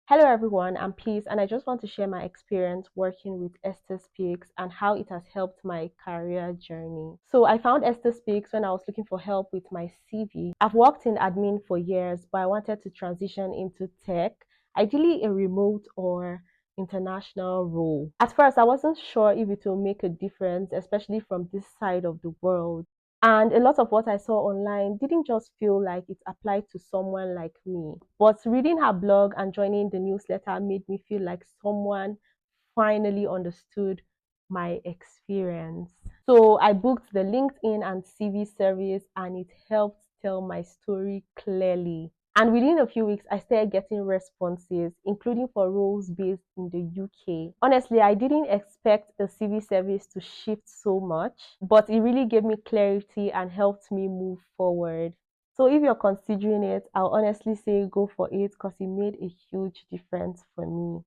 Hello everyone, I'm Peace and I just want to share my experience working with Esther Speaks and how it has helped my career journey. So I found Esther Speaks when I was looking for help with my CV. I've worked in admin for years, but I wanted to transition into tech, ideally a remote or international role. At first, I wasn't sure if it will make a difference, especially from this side of the world. And a lot of what I saw online didn't just feel like it applied to someone like me. But reading her blog and joining the newsletter made me feel like someone finally understood my experience. So I booked the LinkedIn and CV service and it helped tell my story clearly. And within a few weeks, I started getting responses, including for roles based in the UK. Honestly, I didn't expect the CV service to shift so much, but it really gave me clarity and helped me move forward. So if you're considering it, I'll honestly say go for it because it made a huge difference for me.